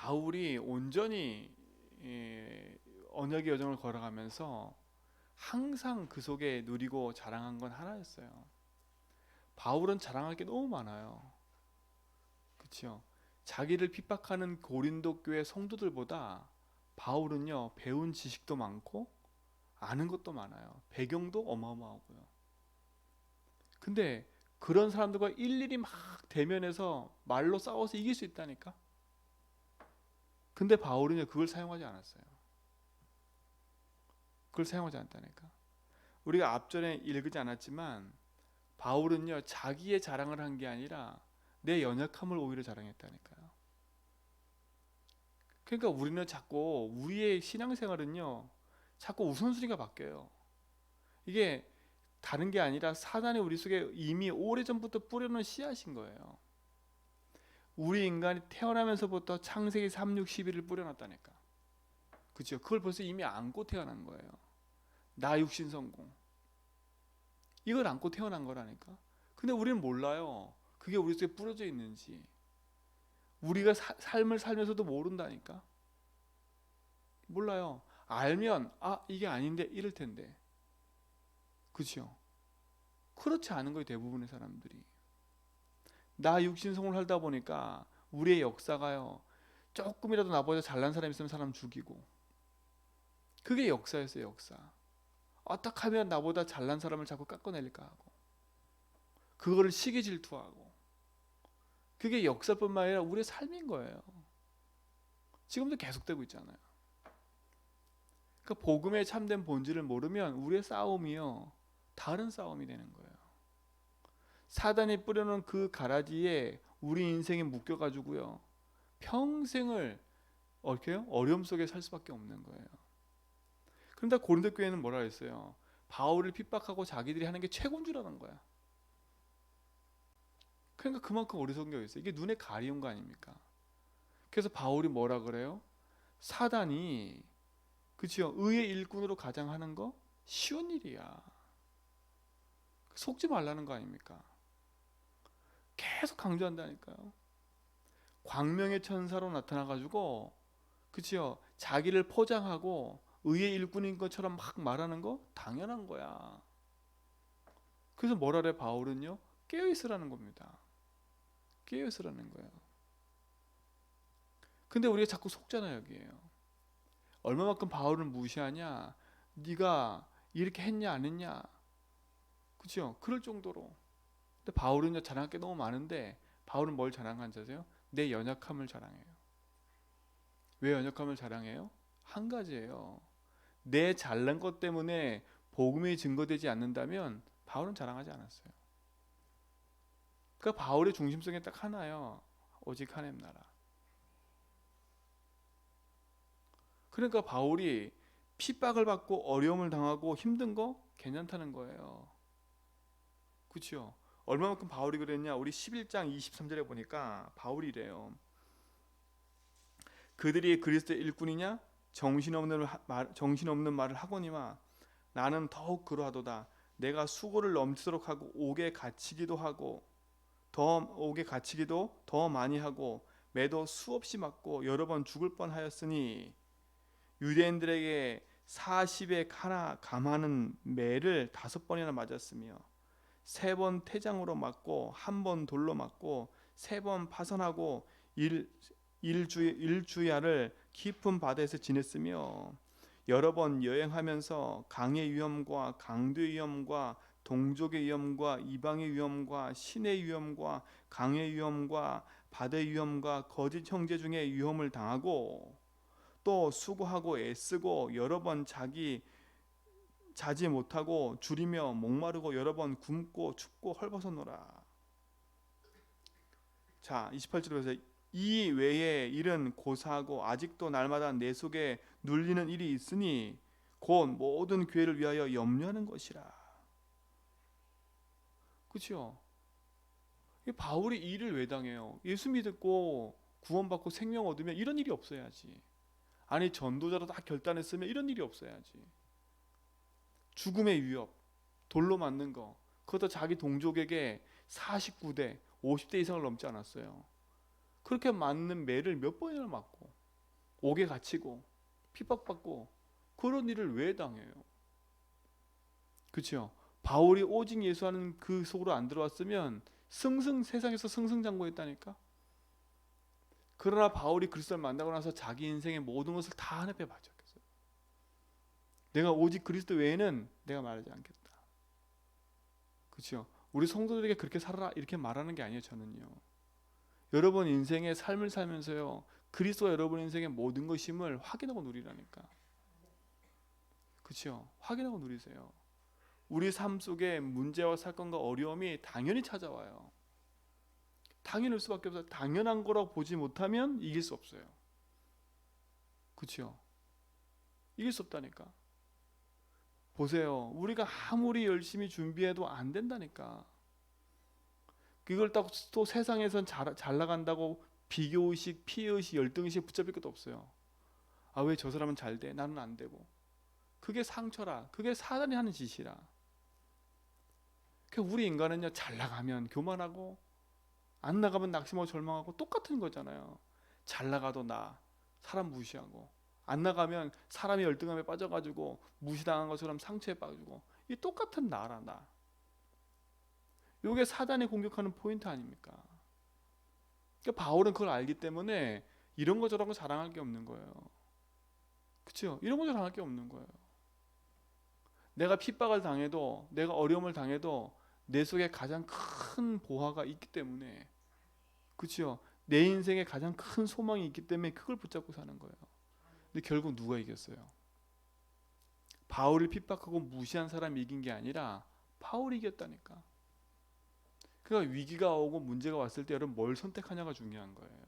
바울이 온전히 언약의 여정을 걸어가면서 항상 그 속에 누리고 자랑한 건 하나였어요. 바울은 자랑할 게 너무 많아요. 그렇죠? 자기를 핍박하는 고린도 교회 성도들보다 바울은요, 배운 지식도 많고 아는 것도 많아요. 배경도 어마어마하고요. 근데 그런 사람들과 일일이 막 대면해서 말로 싸워서 이길 수 있다니까. 근데 바울은요, 그걸 사용하지 않았어요. 그걸 사용하지 않다니까. 우리가 앞전에 읽지 않았지만 바울은요, 자기의 자랑을 한 게 아니라 내 연약함을 오히려 자랑했다니까요. 그러니까 우리는 자꾸 우리의 신앙생활은요, 자꾸 우선순위가 바뀌어요. 이게 다른 게 아니라 사단이 우리 속에 이미 오래전부터 뿌려놓은 씨앗인 거예요. 우리 인간이 태어나면서부터 창세기 3, 6, 11을 뿌려놨다니까. 그죠? 그걸 벌써 이미 안고 태어난 거예요. 나 육신 성공. 이걸 안고 태어난 거라니까. 근데 우리는 몰라요. 그게 우리 속에 뿌려져 있는지. 우리가 삶을 살면서도 모른다니까. 몰라요. 알면 이게 아닌데 이럴 텐데. 그죠? 그렇지 않은 거예요. 대부분의 사람들이. 나 육신성을 살다 보니까 우리의 역사가요, 조금이라도 나보다 잘난 사람 있으면 사람 죽이고, 그게 역사였어요. 역사. 어떻게 하면 나보다 잘난 사람을 자꾸 깎아낼까 하고, 그거를 시기 질투하고, 그게 역사뿐만 아니라 우리의 삶인 거예요. 지금도 계속되고 있잖아요. 그 복음의 참된 본질을 모르면 우리의 싸움이요, 다른 싸움이 되는 거예요. 사단이 뿌려놓은 그 가라지에 우리 인생이 묶여가지고요, 평생을 어려움 속에 살 수밖에 없는 거예요. 그런데 고린도 교회는 뭐라 했어요? 바울을 핍박하고 자기들이 하는 게 최고인 줄 아는 거야. 그러니까 그만큼 어리석은 게 있어요. 이게 눈에 가리운 거 아닙니까? 그래서 바울이 뭐라 그래요? 사단이, 그치요, 의의 일꾼으로 가장 하는 거 쉬운 일이야. 속지 말라는 거 아닙니까? 계속 강조한다니까요. 광명의 천사로 나타나가지고, 그치요, 자기를 포장하고 의의 일꾼인 것처럼 막 말하는 거 당연한 거야. 그래서 뭐라 그래 바울은요? 깨어있으라는 겁니다. 깨어있으라는 거예요. 근데 우리가 자꾸 속잖아요. 여기에요. 얼마만큼 바울을 무시하냐, 네가 이렇게 했냐 안 했냐, 그렇죠? 그럴 정도로. 근데 바울은요, 자랑할 게 너무 많은데 바울은 뭘 자랑하는지 아세요? 내 연약함을 자랑해요. 왜 연약함을 자랑해요? 한 가지예요. 내 잘난 것 때문에 복음이 증거되지 않는다면 바울은 자랑하지 않았어요. 그러니까 바울의 중심성이 딱 하나예요. 오직 하나님 나라. 그러니까 바울이 핍박을 받고 어려움을 당하고 힘든 거 괜찮다는 거예요. 그렇죠? 얼마만큼 바울이 그랬냐? 우리 11장 23절에 보니까 바울이 이래요. 그들이 그리스도의 일꾼이냐? 정신없는 말을 하거니와 나는 더욱 그러하도다. 내가 수고를 넘치도록 하고 옥에 갇히기도 하고 옥에 갇히기도 더 많이 하고 매도 수없이 맞고 여러 번 죽을 뻔하였으니 유대인들에게 40에 하나 감하는 매를 5번이나 맞았으며 3번 태장으로 맞고 1번 돌로 맞고 3번 파선하고 일주야를 깊은 바다에서 지냈으며 여러 번 여행하면서 강의 위험과 강도의 위험과 동족의 위험과 이방의 위험과 신의 위험과 강의 위험과 바다의 위험과 거짓 형제 중에 위험을 당하고 또 수고하고 애쓰고 여러 번 자지 못하고 줄이며 목마르고 여러 번 굶고 춥고 헐벗어노라. 자, 28절에서 이 외에 일은 고사하고 아직도 날마다 내 속에 눌리는 일이 있으니 곧 모든 교회를 위하여 염려하는 것이라. 그렇죠? 바울이 이 일을 왜 당해요? 예수 믿고 구원받고 생명 얻으면 이런 일이 없어야지. 아니 전도자로 다 결단했으면 이런 일이 없어야지. 죽음의 위협, 돌로 맞는 거, 그것도 자기 동족에게 49대, 50대 이상을 넘지 않았어요. 그렇게 맞는 매를 몇 번이나 맞고 옥에 갇히고 핍박받고 그런 일을 왜 당해요? 그렇죠? 바울이 오직 예수하는 그 속으로 안 들어왔으면 세상에서 승승장구했다니까. 그러나 바울이 그리스도를 만나고 나서 자기 인생의 모든 것을 다 하늘에 바쳤겠어요. 내가 오직 그리스도 외에는 내가 말하지 않겠다. 그렇죠? 우리 성도들에게 그렇게 살아라 이렇게 말하는 게 아니에요. 저는요. 여러분 인생의 삶을 살면서요, 그리스도가 여러분 인생의 모든 것임을 확인하고 누리라니까. 그렇죠? 확인하고 누리세요. 우리 삶 속에 문제와 사건과 어려움이 당연히 찾아와요. 당연히 올 수밖에 없어요. 당연한 거라고 보지 못하면 이길 수 없어요. 그렇죠? 이길 수 없다니까. 보세요. 우리가 아무리 열심히 준비해도 안 된다니까. 그걸 또 세상에선 잘 나간다고 비교의식, 피해의식, 열등의식 붙잡힐 것도 없어요. 아, 왜 저 사람은 잘 돼? 나는 안 되고. 그게 상처라. 그게 사단이 하는 짓이라. 우리 인간은요, 잘 나가면 교만하고 안 나가면 낙심하고 절망하고 똑같은 거잖아요. 잘 나가도 사람 무시하고, 안 나가면 사람이 열등감에 빠져가지고 무시당한 것처럼 상처에 빠지고, 이 똑같은 나라 나. 이게 사단이 공격하는 포인트 아닙니까? 그러니까 바울은 그걸 알기 때문에 이런 거 저런 거 자랑할 게 없는 거예요. 그렇죠? 이런 거 자랑할 게 없는 거예요. 내가 핍박을 당해도, 내가 어려움을 당해도 내 속에 가장 큰 보화가 있기 때문에, 그렇죠? 내 인생에 가장 큰 소망이 있기 때문에 그걸 붙잡고 사는 거예요. 근데 결국 누가 이겼어요? 바울을 핍박하고 무시한 사람이 이긴 게 아니라 바울이 이겼다니까. 그러니까 위기가 오고 문제가 왔을 때 여러분 뭘 선택하냐가 중요한 거예요.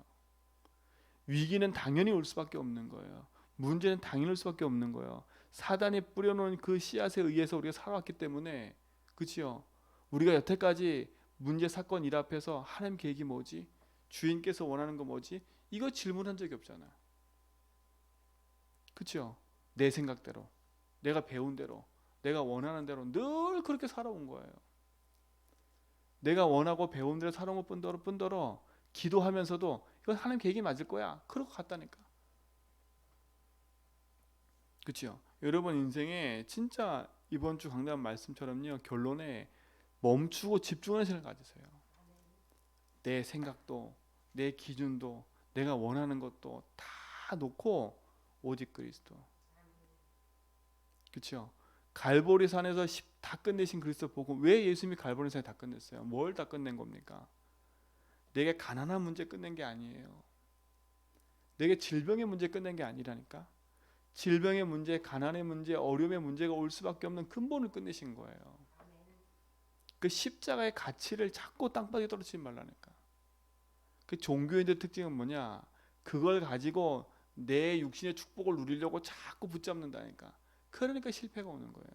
위기는 당연히 올 수밖에 없는 거예요. 문제는 당연히 올 수밖에 없는 거예요. 사단이 뿌려놓은 그 씨앗에 의해서 우리가 살아왔기 때문에, 그렇죠? 우리가 여태까지 문제 사건 일 앞에서 하나님 계획이 뭐지? 주인께서 원하는 거 뭐지? 이거 질문한 적이 없잖아. 그렇죠? 내 생각대로, 내가 배운 대로, 내가 원하는 대로 늘 그렇게 살아온 거예요. 내가 원하고 배운 대로 살아온 것 뿐더러 기도하면서도 이건 하나님 계획이 맞을 거야. 그러고 갔다니까. 그렇죠? 여러분 인생에 진짜 이번 주 강단 말씀처럼요, 결론에 멈추고 집중하는 시간을 가지세요. 내 생각도, 내 기준도, 내가 원하는 것도 다 놓고 오직 그리스도. 그렇죠? 갈보리 산에서 다 끝내신 그리스도 보고, 왜 예수님이 갈보리 산에 다 끝냈어요? 뭘 다 끝낸 겁니까? 내게 가난한 문제 끝낸 게 아니에요. 내게 질병의 문제 끝낸 게 아니라니까. 질병의 문제, 가난의 문제, 어려움의 문제가 올 수밖에 없는 근본을 끝내신 거예요. 그 십자가의 가치를 자꾸 땅바닥에 떨어뜨리지 말라니까. 그 종교인들 특징은 뭐냐? 그걸 가지고 내 육신의 축복을 누리려고 자꾸 붙잡는다니까. 그러니까 실패가 오는 거예요.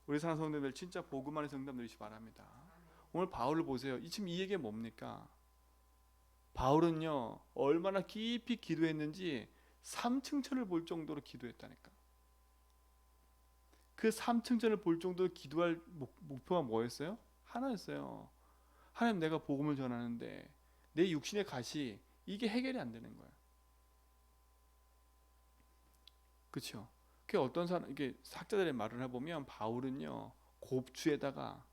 우리 사랑하는 성도들, 진짜 복음 안에서 응답 누리시기 바랍니다. 오늘 바울을 보세요. 지금 이 얘기가 뭡니까? 바울은요, 얼마나 깊이 기도했는지 3층천을 볼 정도로 기도했다니까. 그 3층천을 볼 정도로 기도할 목표가 뭐였어요? 하나였어요. 하나님, 내가 복음을 전하는데 내 육신의 가시, 이게 해결이 안 되는 거야. 그렇죠? 그 어떤 사람, 이게 학자들의 말을 해보면 바울은요, 곱추에다가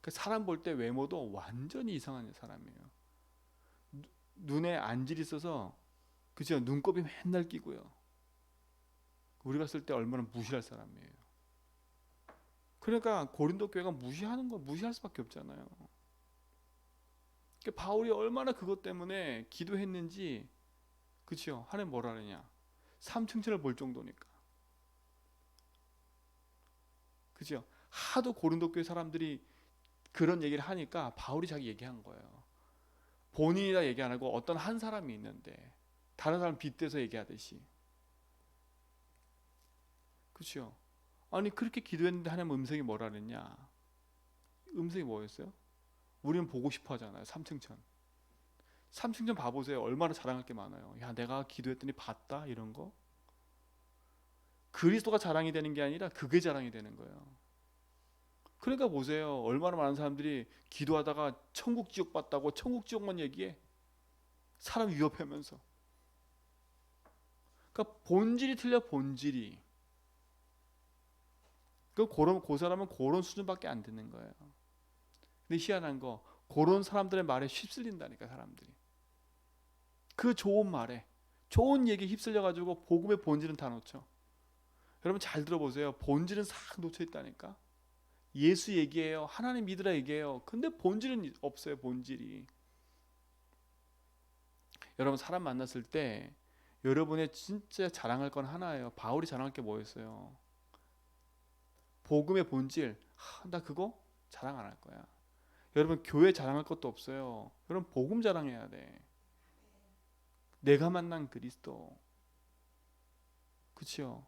그 사람 볼 때 외모도 완전히 이상한 사람이에요. 눈에 안질이 있어서, 그죠? 눈곱이 맨날 끼고요. 우리가 쓸 때 얼마나 무시할 사람이에요. 그러니까 고린도 교회가 무시할 수밖에 없잖아요. 그러니까 바울이 얼마나 그것 때문에 기도했는지, 그렇죠? 하나님 뭐라 하느냐? 3층천을 볼 정도니까. 그죠? 하도 고린도 교회 사람들이 그런 얘기를 하니까 바울이 자기 얘기한 거예요. 본인이라 얘기 안 하고 어떤 한 사람이 있는데 다른 사람 빗대서 얘기하듯이. 그렇죠? 아니 그렇게 기도했는데 하나님 음성이 뭐라 그랬냐? 음성이 뭐였어요? 우리는 보고 싶어 하잖아요. 3층천. 3층천 봐보세요. 얼마나 자랑할 게 많아요. 야, 내가 기도했더니 봤다 이런 거. 그리스도가 자랑이 되는 게 아니라 그게 자랑이 되는 거예요. 그러니까 보세요. 얼마나 많은 사람들이 기도하다가 천국 지옥 봤다고 천국 지옥만 얘기해. 사람 위협하면서. 그러니까 본질이 틀려, 본질이. 그 사람은 그런 수준밖에 안 듣는 거예요. 근데 희한한 거, 그런 사람들의 말에 휩쓸린다니까, 사람들이. 그 좋은 말에, 좋은 얘기에 휩쓸려가지고 복음의 본질은 다 놓쳐. 여러분 잘 들어보세요. 본질은 싹 놓쳐 있다니까. 예수 얘기해요. 하나님 믿으라 얘기해요. 근데 본질은 없어요. 본질이. 여러분 사람 만났을 때 여러분의 진짜 자랑할 건 하나예요. 바울이 자랑할 게 뭐였어요? 복음의 본질. 나 그거 자랑 안 할 거야. 여러분 교회 자랑할 것도 없어요. 여러분 복음 자랑해야 돼. 내가 만난 그리스도. 그치요?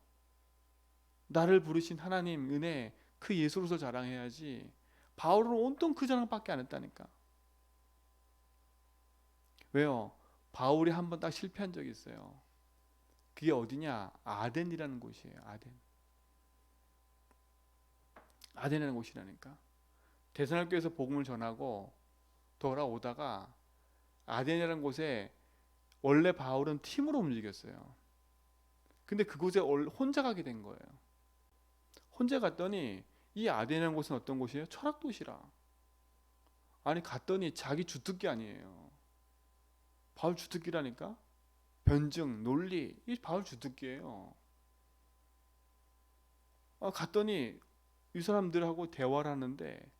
나를 부르신 하나님 은혜, 그 예수로서 자랑해야지. 바울은 온통 그 자랑밖에 안 했다니까. 왜요? 바울이 한 번 딱 실패한 적이 있어요. 그게 어디냐? 아덴이라는 곳이에요. 아덴이라는 곳이라니까. 데살로니가에서 복음을 전하고 돌아오다가 아덴이라는 곳에 원래 바울은 팀으로 움직였어요. 근데 그곳에 혼자 가게 된 거예요. 혼자 갔더니 이 아덴이라는 곳은 어떤 곳이에요? 철학 도시라. 아니 갔더니 자기 주특기 아니에요. 바울 주특기라니까. 변증, 논리, 이 바울 주특기예요. 갔더니 이 사람들하고 대화를 하는데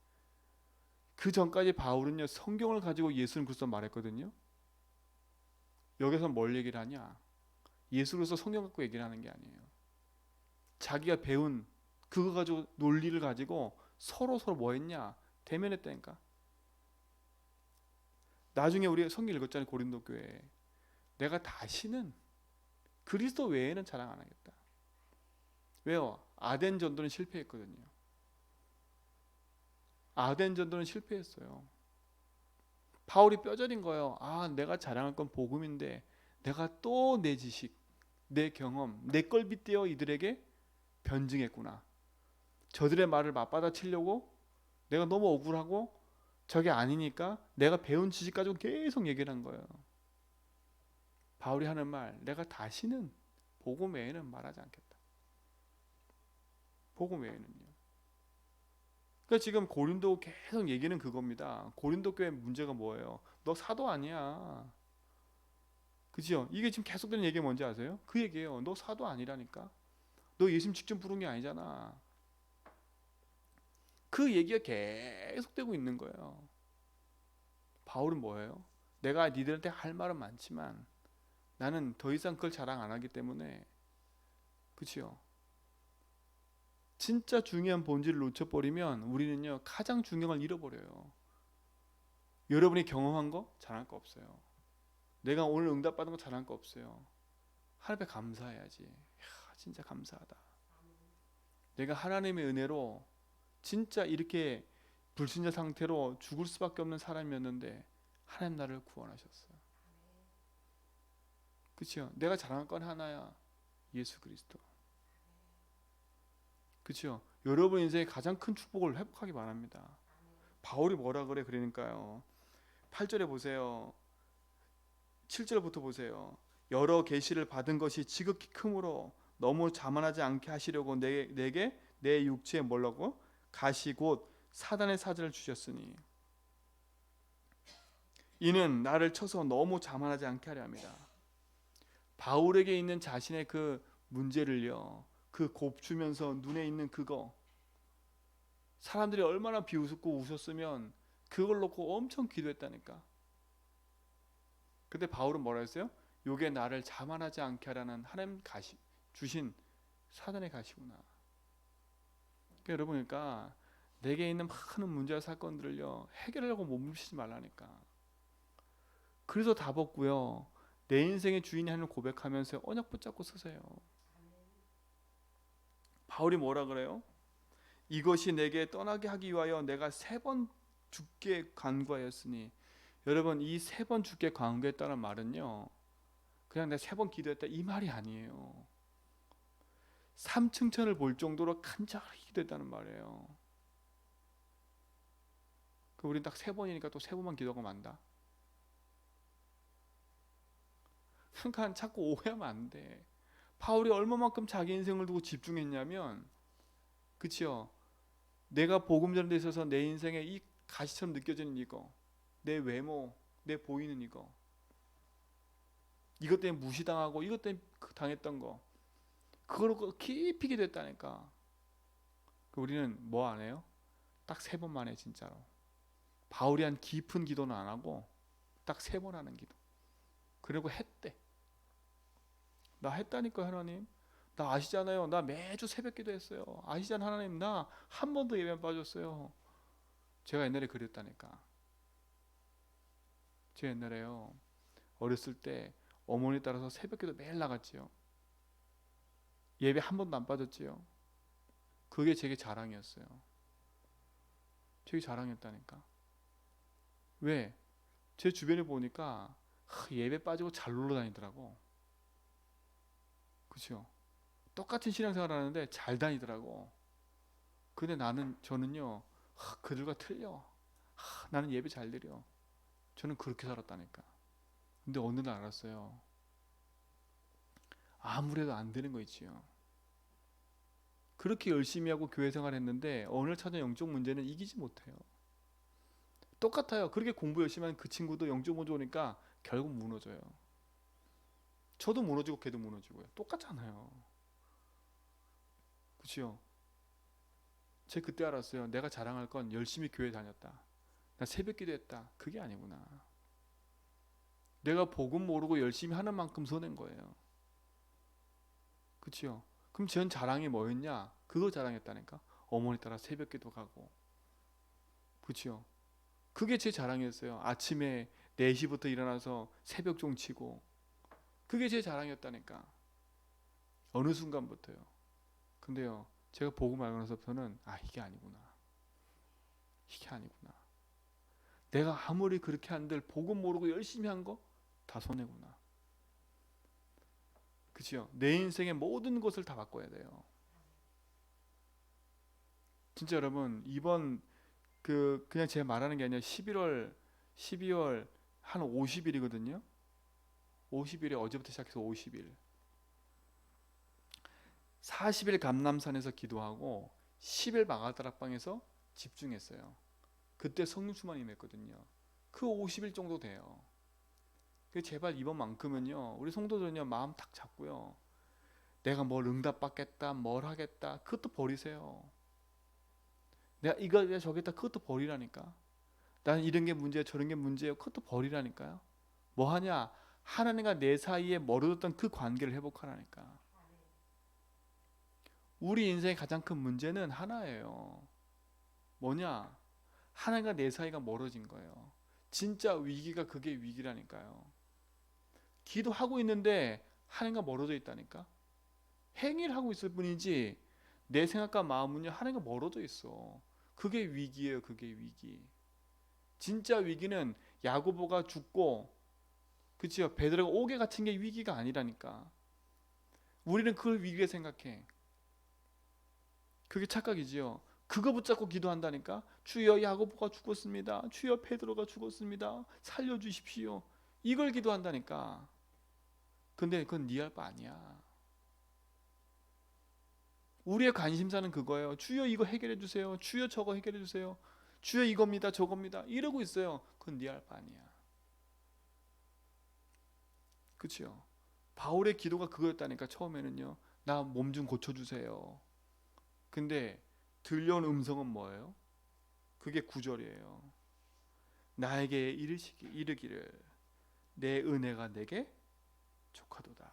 그 전까지 바울은요 성경을 가지고 예수는 그리스도 말했거든요. 여기서 뭘 얘기를 하냐? 예수 그리스도 성경 갖고 얘기를 하는 게 아니에요. 자기가 배운 그거 가지고 논리를 가지고 서로 뭐 했냐? 대면했다니까. 나중에 우리 성경 읽었잖아요. 고린도 교회. 내가 다시는 그리스도 외에는 자랑 안 하겠다. 왜요? 아덴 전도는 실패했거든요. 아덴 전도는 실패했어요. 바울이 뼈저린 거예요. 내가 자랑할 건 복음인데 내가 또 내 지식, 내 경험, 내 걸 빗대어 이들에게 변증했구나. 저들의 말을 맞받아치려고 내가 너무 억울하고 저게 아니니까 내가 배운 지식 가지고 계속 얘기를 한 거예요. 바울이 하는 말, 내가 다시는 복음 외에는 말하지 않겠다. 복음 외에는요. 그러니까 지금 고린도 계속 얘기는 그겁니다. 고린도 교회 문제가 뭐예요? 너 사도 아니야. 그죠? 이게 지금 계속되는 얘기가 뭔지 아세요? 그 얘기예요. 너 사도 아니라니까. 너 예수님 직접 부른 게 아니잖아. 그 얘기가 계속되고 있는 거예요. 바울은 뭐예요? 내가 니들한테 할 말은 많지만 나는 더 이상 그걸 자랑 안 하기 때문에, 그치요? 진짜 중요한 본질을 놓쳐버리면 우리는요 가장 중요한 걸 잃어버려요. 여러분이 경험한 거 자랑할 거 없어요. 내가 오늘 응답받은 거 자랑할 거 없어요. 하나님 앞에 감사해야지. 진짜 감사하다. 내가 하나님의 은혜로 진짜 이렇게 불신자 상태로 죽을 수밖에 없는 사람이었는데 하나님 나를 구원하셨어요. 그치요? 내가 자랑할 건 하나야. 예수 그리스도. 그치요? 여러분 인생의 가장 큰 축복을 회복하기 바랍니다. 바울이 뭐라 그래? 그러니까요 8절에 보세요. 7절부터 보세요. 여러 계시를 받은 것이 지극히 크므로 너무 자만하지 않게 하시려고 내게 내 육체에 뭐라고? 가시 곧 사단의 사자를 주셨으니 이는 나를 쳐서 너무 자만하지 않게 하려 합니다. 바울에게 있는 자신의 그 문제를요, 그 곱추면서 눈에 있는 그거, 사람들이 얼마나 비웃고 웃었으면 그걸 놓고 엄청 기도했다니까. 근데 바울은 뭐라 했어요? 요게 나를 자만하지 않게 하라는 하나님 가시 주신 사단의 가시구나. 그러니까 여러분, 그러니까 내게 있는 많은 문제와 사건들을요 해결하려고 몸부시지 말라니까. 그래서 다 벗고요 내 인생의 주인이 하는 고백하면서 언약 붙잡고 서세요. 바울이 뭐라 그래요? 이것이 내게 떠나게 하기 위하여 내가 3번 죽게 간구하였으니, 여러분 이 3번 죽게 간구했다는 말은요 그냥 내가 3번 기도했다 이 말이 아니에요. 3층천을 볼 정도로 간절히 기도했다는 말이에요. 우리는 딱 3번이니까 또 3번만 기도하고 만다. 그러니까 자꾸 오해하면 안 돼. 바울이 얼마만큼 자기 인생을 두고 집중했냐면, 그치요? 내가 복음 전에 데 있어서 내 인생에 이 가시처럼 느껴지는 이거, 내 외모, 내 보이는 이것 때문에 무시당하고 이것 때문에 당했던 거, 그걸 깊이 기도했다니까. 우리는 뭐 안 해요? 딱 3번만 해 진짜로. 바울이 한 깊은 기도는 안 하고 딱 3번 하는 기도. 그리고 했대. 나 했다니까 하나님. 나 아시잖아요. 나 매주 새벽 기도했어요. 아시잖아요 하나님. 나 한 번도 예배 안 빠졌어요. 제가 옛날에 그랬다니까. 제가 옛날에요. 어렸을 때 어머니 따라서 새벽 기도 매일 나갔지요. 예배 한 번도 안 빠졌지요. 그게 제게 자랑이었어요. 제게 자랑이었다니까. 왜? 제 주변에 보니까 예배 빠지고 잘 놀러 다니더라고. 그렇죠? 똑같은 신앙생활 하는데 잘 다니더라고. 근데 저는요, 그들과 틀려. 나는 예배 잘 드려. 저는 그렇게 살았다니까. 근데 어느 날 알았어요. 아무래도 안 되는 거 있지요. 그렇게 열심히 하고 교회 생활했는데 어느 날 찾은 영적 문제는 이기지 못해요. 똑같아요. 그렇게 공부 열심히 하는 그 친구도 영적 문제 오니까 결국 무너져요. 저도 무너지고 걔도 무너지고요. 똑같잖아요. 그치요? 제가 그때 알았어요. 내가 자랑할 건 열심히 교회 다녔다. 나 새벽 기도했다. 그게 아니구나. 내가 복음 모르고 열심히 하는 만큼 손해인 거예요. 그치요? 그럼 전 자랑이 뭐였냐? 그거 자랑했다니까. 어머니 따라 새벽 기도 가고. 그치요? 그게 제 자랑이었어요. 아침에 4시부터 일어나서 새벽종 치고. 그게 제 자랑이었다니까. 어느 순간부터요. 근데요, 제가 복음 알고 나서부터는 이게 아니구나. 이게 아니구나. 내가 아무리 그렇게 한들 복음 모르고 열심히 한 거 다 손해구나. 그치요? 내 인생의 모든 것을 다 바꿔야 돼요. 진짜 여러분, 이번 그냥 제가 말하는 게 아니라 12월 한 50일이거든요. 50일에 어제부터 시작해서 50일. 40일 감람산에서 기도하고 10일 마가다락방에서 집중했어요. 그때 성령수만 임했거든요. 그 50일 정도 돼요. 제발 이번만큼은요, 우리 성도들은요, 마음 탁 잡고요, 내가 뭘 응답받겠다, 뭘 하겠다, 그것도 버리세요. 내가 이거 저겠다, 그것도 버리라니까. 나는 이런 게 문제야, 저런 게 문제예요, 그것도 버리라니까요. 뭐 하냐? 하나님과 내 사이에 멀어졌던 그 관계를 회복하라니까. 우리 인생의 가장 큰 문제는 하나예요. 뭐냐? 하나님과 내 사이가 멀어진 거예요. 진짜 위기가 그게 위기라니까요. 기도하고 있는데 하나님과 멀어져 있다니까. 행위를 하고 있을 뿐이지 내 생각과 마음은요, 하나님과 멀어져 있어. 그게 위기예요. 그게 위기. 진짜 위기는 야고보가 죽고, 그치요, 베드로가 옥에 갇힌 게 위기가 아니라니까. 우리는 그걸 위기에 생각해. 그게 착각이지요. 그거 붙잡고 기도한다니까. 주여 야고보가 죽었습니다. 주여 베드로가 죽었습니다. 살려주십시오. 이걸 기도한다니까. 근데 그건 네 할 바 아니야. 우리의 관심사는 그거예요. 주여 이거 해결해 주세요. 주여 저거 해결해 주세요. 주여 이겁니다. 저겁니다. 이러고 있어요. 그건 네 할 바 아니야. 그치요? 바울의 기도가 그거였다니까. 처음에는요, 나 몸 좀 고쳐주세요. 근데 들려온 음성은 뭐예요? 그게 9절이에요. 나에게 이르기를 내 은혜가 내게 족하도다.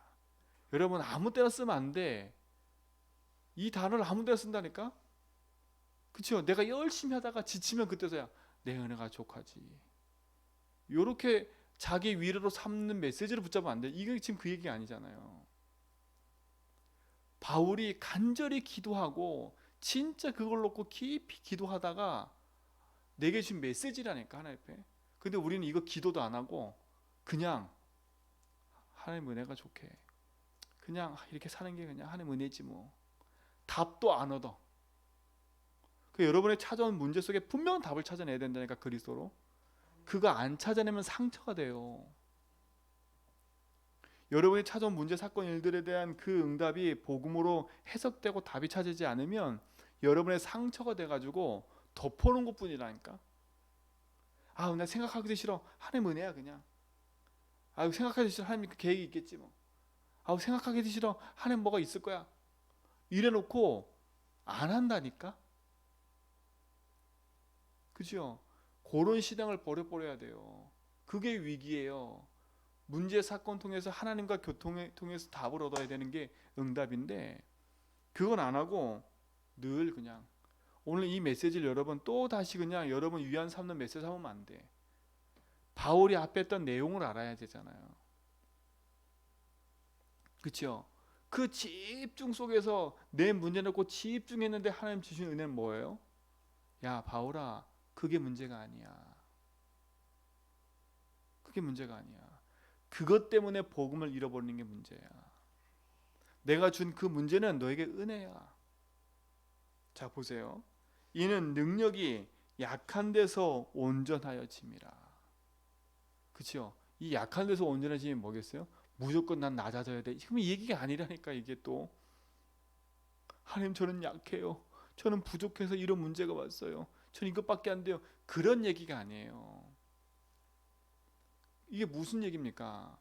여러분, 아무 때나 쓰면 안 돼. 이 단어를 아무 데나 쓴다니까? 그쵸? 내가 열심히 하다가 지치면 그때서야 내 은혜가 족하지. 요렇게 자기 위로로 삼는 메시지를 붙잡으면 안 돼. 이게 지금 그 얘기 아니잖아요. 바울이 간절히 기도하고 진짜 그걸 놓고 깊이 기도하다가 내게 준 메시지라니까, 하나님 앞에. 근데 우리는 이거 기도도 안 하고 그냥 하나님 은혜가 좋게, 그냥 이렇게 사는 게 그냥 하나님 은혜지 뭐. 답도 안 얻어. 여러분의 찾아온 문제 속에 분명 답을 찾아내야 된다니까, 그리스도로. 그거 안 찾아내면 상처가 돼요. 여러분이 찾아온 문제, 사건, 일들에 대한 그 응답이 복음으로 해석되고 답이 찾아지지 않으면 여러분의 상처가 돼가지고 덮어놓은 것뿐이라니까. 아, 나 생각하기도 싫어. 하나님 은혜야 그냥. 아, 생각하기도 싫어. 하나님 그 계획이 있겠지 뭐. 아, 생각하기도 싫어. 하나님 뭐가 있을 거야. 이래놓고 안 한다니까. 그죠? 그런 신앙을 버려야 돼요. 그게 위기예요. 문제 사건 통해서 하나님과 교통에 통해서 답을 얻어야 되는 게 응답인데 그건 안 하고 늘 그냥 오늘 이 메시지를 여러분 또 다시 그냥 여러분 위안 삼는 메시지 하면 안 돼. 바울이 앞에 했던 내용을 알아야 되잖아요. 그렇죠? 그 집중 속에서 내 문제 놓고 집중했는데 하나님 주신 은혜는 뭐예요? 야 바울아, 그게 문제가 아니야. 그게 문제가 아니야. 그것 때문에 복음을 잃어버리는 게 문제야. 내가 준 그 문제는 너에게 은혜야. 자 보세요. 이는 능력이 약한 데서 온전하여짐이라. 그렇죠? 이 약한 데서 온전해짐이 뭐겠어요? 무조건 난 낮아져야 돼. 그럼 이 얘기가 아니라니까. 이게 또 하나님 저는 약해요. 저는 부족해서 이런 문제가 왔어요. 저는 이것밖에 안 돼요. 그런 얘기가 아니에요. 이게 무슨 얘기입니까?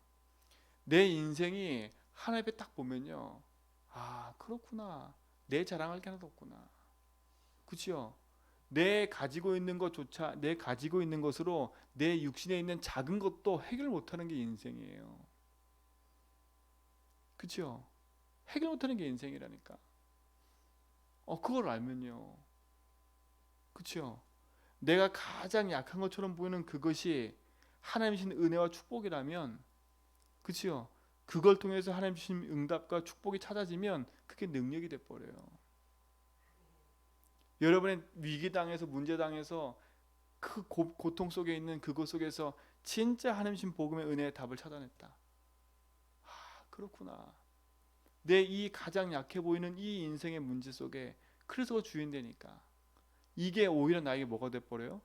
내 인생이 하나님 앞에 딱 보면요. 아 그렇구나. 내 자랑할 게 하나도 없구나. 그렇죠? 내 가지고 있는 것조차 내 가지고 있는 것으로 내 육신에 있는 작은 것도 해결 못하는 게 인생이에요. 그렇죠? 해결 못하는 게 인생이라니까. 그걸 알면요. 그렇죠? 내가 가장 약한 것처럼 보이는 그것이 하나님 주신 은혜와 축복이라면, 그렇죠? 그걸 통해서 하나님 주신 응답과 축복이 찾아지면 그게 능력이 돼 버려요. 여러분의 위기 당해서 문제 당해서 그 고통 속에 있는 그것 속에서 진짜 하나님 주신 복음의 은혜의 답을 찾아냈다. 아, 그렇구나. 내 이 가장 약해 보이는 이 인생의 문제 속에 그래서 주인 되니까 이게 오히려 나에게 뭐가 돼 버려요?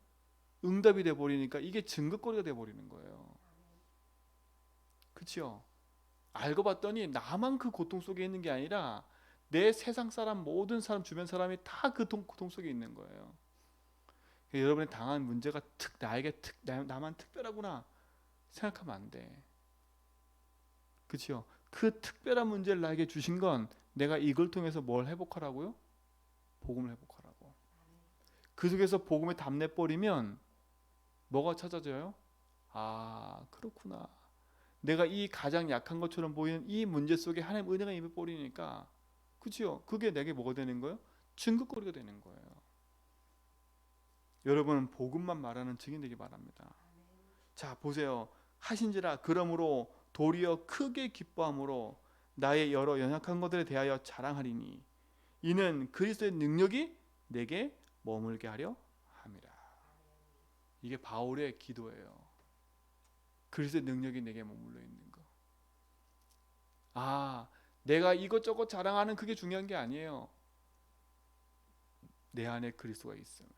응답이 돼 버리니까 이게 증거거리가 돼 버리는 거예요. 그렇죠? 알고 봤더니 나만 그 고통 속에 있는 게 아니라 내 세상 사람 모든 사람 주변 사람이 다 그 고통 속에 있는 거예요. 여러분이 당한 문제가 나만 특별하구나 생각하면 안 돼. 그렇죠? 그 특별한 문제를 나에게 주신 건 내가 이걸 통해서 뭘 회복하라고요? 복음을 회복하라고. 그 속에서 복음에 답내 버리면 뭐가 찾아져요? 아 그렇구나. 내가 이 가장 약한 것처럼 보이는 이 문제 속에 하나님 은혜가 임해 버리니까, 그렇죠? 그게 내게 뭐가 되는 거예요? 증거거리가 되는 거예요. 여러분은 복음만 말하는 증인 되기 바랍니다. 자 보세요. 하신지라 그러므로 도리어 크게 기뻐함으로 나의 여러 연약한 것들에 대하여 자랑하리니 이는 그리스도의 능력이 내게 머물게 하려 함이라. 이게 바울의 기도예요. 그리스도의 능력이 내게 머물러 있는 거. 아, 내가 이것저것 자랑하는 그게 중요한 게 아니에요. 내 안에 그리스도가 있음을.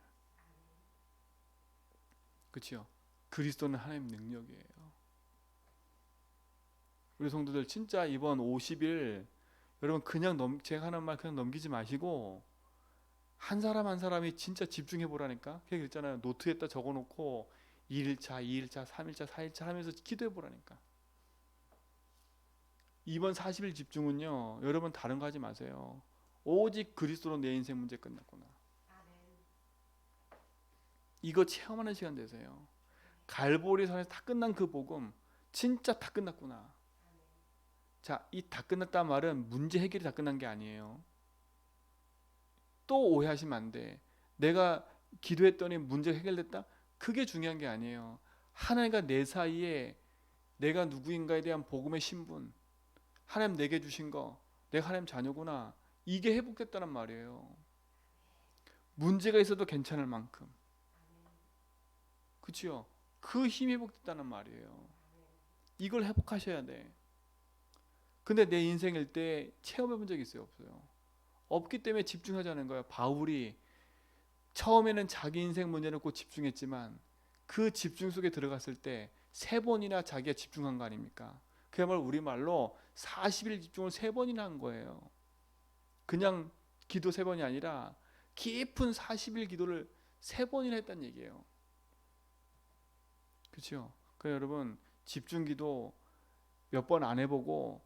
그렇죠? 그리스도는 하나님 능력이에요. 우리 성도들 진짜 이번 50일 여러분 그냥 제가 하는 말 그냥 넘기지 마시고 한 사람 한 사람이 진짜 집중해 보라니까. 그냥 그랬잖아요. 노트에다 적어놓고 1일차, 2일차, 3일차, 4일차 하면서 기도해 보라니까. 이번 40일 집중은요. 여러분 다른 거 하지 마세요. 오직 그리스도로 내 인생 문제 끝났구나. 이거 체험하는 시간 되세요. 갈보리산에서 다 끝난 그 복음 진짜 다 끝났구나. 자, 이 다 끝났다는 말은 문제 해결이 다 끝난 게 아니에요. 또 오해하시면 안 돼. 내가 기도했더니 문제가 해결됐다? 그게 중요한 게 아니에요. 하나님과 내 사이에 내가 누구인가에 대한 복음의 신분, 하나님 내게 주신 거, 내가 하나님 자녀구나, 이게 회복됐다는 말이에요. 문제가 있어도 괜찮을 만큼. 그렇죠? 그 힘이 회복됐다는 말이에요. 이걸 회복하셔야 돼. 근데 내 인생일 때 체험해 본 적이 있어요? 없어요? 없기 때문에 집중하자는 거예요. 바울이 처음에는 자기 인생 문제 놓고 집중했지만 그 집중 속에 들어갔을 때 3번이나 자기가 집중한 거 아닙니까? 그야말로 우리말로 40일 집중을 3번이나 한 거예요. 그냥 기도 3번이 아니라 깊은 40일 기도를 3번이나 했다는 얘기예요. 그렇죠? 그러니까 여러분 집중 기도 몇 번 안 해보고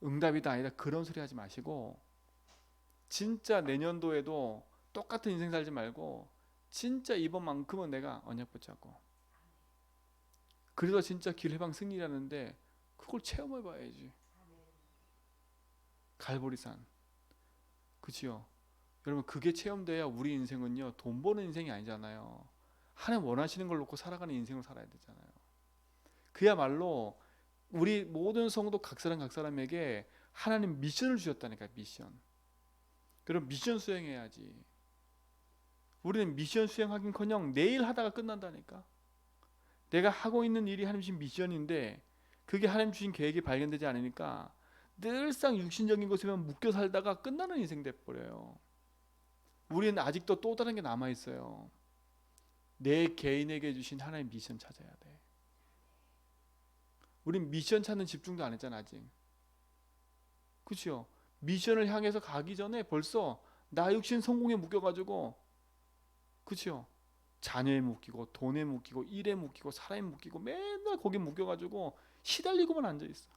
응답이다 아니다 그런 소리 하지 마시고 진짜 내년도에도 똑같은 인생 살지 말고 진짜 이번만큼은 내가 언약 붙잡고 그래서 진짜 길해방 승리라는데 그걸 체험해 봐야지. 갈보리산. 그치요? 여러분 그게 체험돼야 우리 인생은요 돈 버는 인생이 아니잖아요. 하나님 원하시는 걸 놓고 살아가는 인생을 살아야 되잖아요. 그야말로 우리 모든 성도 각 사람에게 하나님 미션을 주셨다니까. 미션. 그럼 미션 수행해야지. 우리는 미션 수행하긴커녕 내일 하다가 끝난다니까. 내가 하고 있는 일이 하나님 주신 미션인데 그게 하나님 주신 계획이 발견되지 않으니까 늘상 육신적인 것에만 묶여 살다가 끝나는 인생 돼버려요. 우리는 아직도 또 다른 게 남아있어요. 내 개인에게 주신 하나님 미션 찾아야 돼. 우린 미션 찾는 집중도 안 했잖아 아직. 그렇죠? 미션을 향해서 가기 전에 벌써 나 육신 성공에 묶여가지고 그렇죠? 자녀에 묶이고 돈에 묶이고 일에 묶이고 사람에 묶이고 맨날 거기 묶여가지고 시달리고만 앉아있어.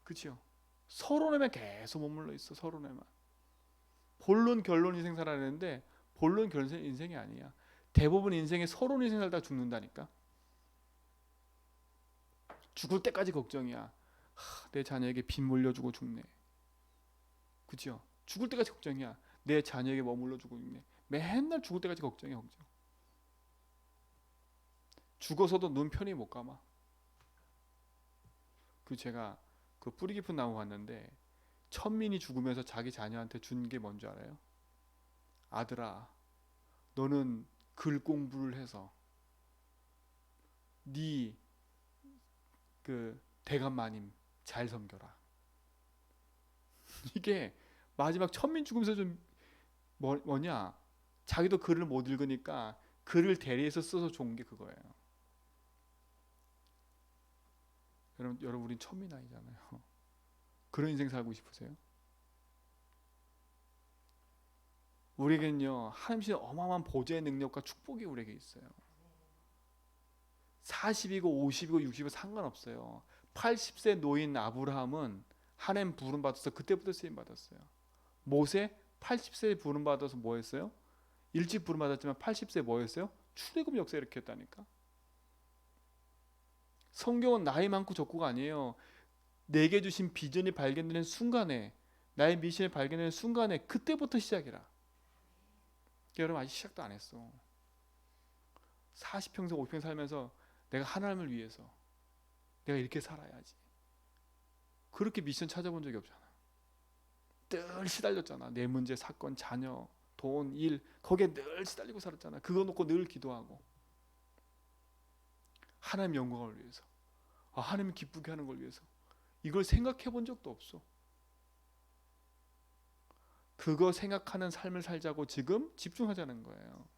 그렇죠? 서론에만 계속 머물러 있어. 서론에만. 본론 결론 인생 살아내는데 본론 결론 인생이 아니야. 대부분 인생에 서론 인생 살다가 죽는다니까. 죽을 때까지 걱정이야. 내 자녀에게 빚 물려주고 죽네. 그죠? 죽을 때까지 걱정이야. 내 자녀에게 뭐 물려주고 죽네. 맨날 죽을 때까지 걱정이야. 걱정. 죽어서도 눈 편히 못 감아. 제가 그 뿌리 깊은 나무 봤는데 천민이 죽으면서 자기 자녀한테 준 게 뭔지 알아요? 아들아, 너는 글 공부를 해서 네 그 대감 마님 잘 섬겨라. 이게 마지막 천민 죽으면서 좀 뭐냐? 자기도 글을 못 읽으니까 글을 대리해서 써서 좋은 게 그거예요. 여러분 우린 천민 아니잖아요. 그런 인생 살고 싶으세요? 우리에게는요 하나님의 어마어마한 보좌의 능력과 축복이 우리에게 있어요. 40이고 50이고 60이고 상관없어요. 80세 노인 아브라함은 하나님 부름 받아서 그때부터 쓰임 받았어요. 모세 80세에 부름 받아서 뭐 했어요? 일찍 부름 받았지만 80세에 뭐 했어요? 출애굽 역사 일으켰다니까. 성경은 나이 많고 적고가 아니에요. 내게 주신 비전이 발견되는 순간에, 나의 미션이 발견되는 순간에 그때부터 시작이라. 여러분 아직 시작도 안 했어. 40평생 50평 살면서 내가 하나님을 위해서 내가 이렇게 살아야지. 그렇게 미션 찾아본 적이 없잖아. 늘 시달렸잖아. 내 문제, 사건, 자녀, 돈, 일 거기에 늘 시달리고 살았잖아. 그거 놓고 늘 기도하고 하나님 영광을 위해서, 하나님 기쁘게 하는 걸 위해서 이걸 생각해 본 적도 없어. 그거 생각하는 삶을 살자고 지금 집중하자는 거예요.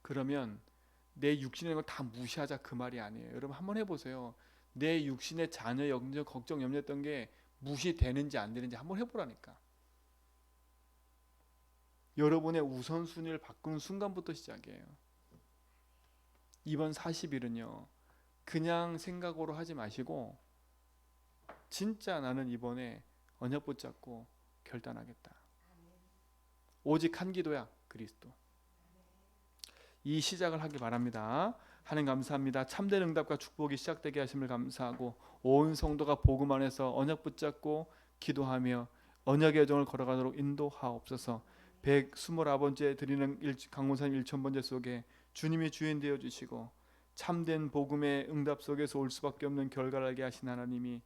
그러면 내 육신의 걸 다 무시하자 그 말이 아니에요. 여러분 한번 해보세요. 내 육신의 자녀, 염려, 걱정, 염려했던 게 무시되는지 안 되는지 한번 해보라니까. 여러분의 우선순위를 바꾸는 순간부터 시작이에요. 이번 40일은요 그냥 생각으로 하지 마시고 진짜 나는 이번에 언약 붙잡고 결단하겠다. 오직 한 기도야, 그리스도. 이 시작을 하기 바랍니다. 하나님 감사합니다. 참된 응답과 축복이 시작되게 하심을 감사하고 온 성도가 복음 안에서 언약 붙잡고 기도하며 언약의 여정을 걸어가도록 인도하옵소서. 129번째 드리는 강원산 1000번째 속에 주님이 주인 되어 주시고 참된 복음의 응답 속에서 올 수밖에 없는 결과를 알게 하신 하나님이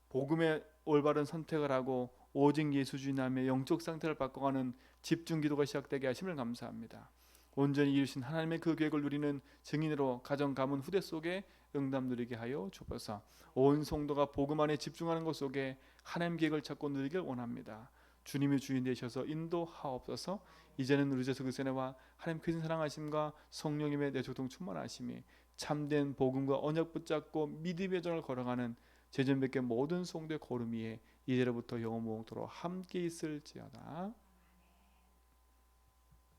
복음의 올바른 선택을 하고 오직 예수 주님의 영적 상태를 바꿔가는 집중 기도가 시작되게 하심을 감사합니다. 온전히 이루신 하나님의 그 계획을 누리는 증인으로 가정 가문 후대 속에 응답 누리게 하여 주옵소서. 온 성도가 복음 안에 집중하는 것 속에 하나님 계획을 찾고 누리길 원합니다. 주님이 주인 되셔서 인도하옵소서. 이제는 우리 주 그리스도와 하나님 크신 사랑하심과 성령님의 내조동 충만하심이 참된 복음과 언약 붙잡고 믿음의 전을 걸어가는 제전백의 모든 성도의 걸음 위에 이제로부터 영원토록 함께 있을지어다.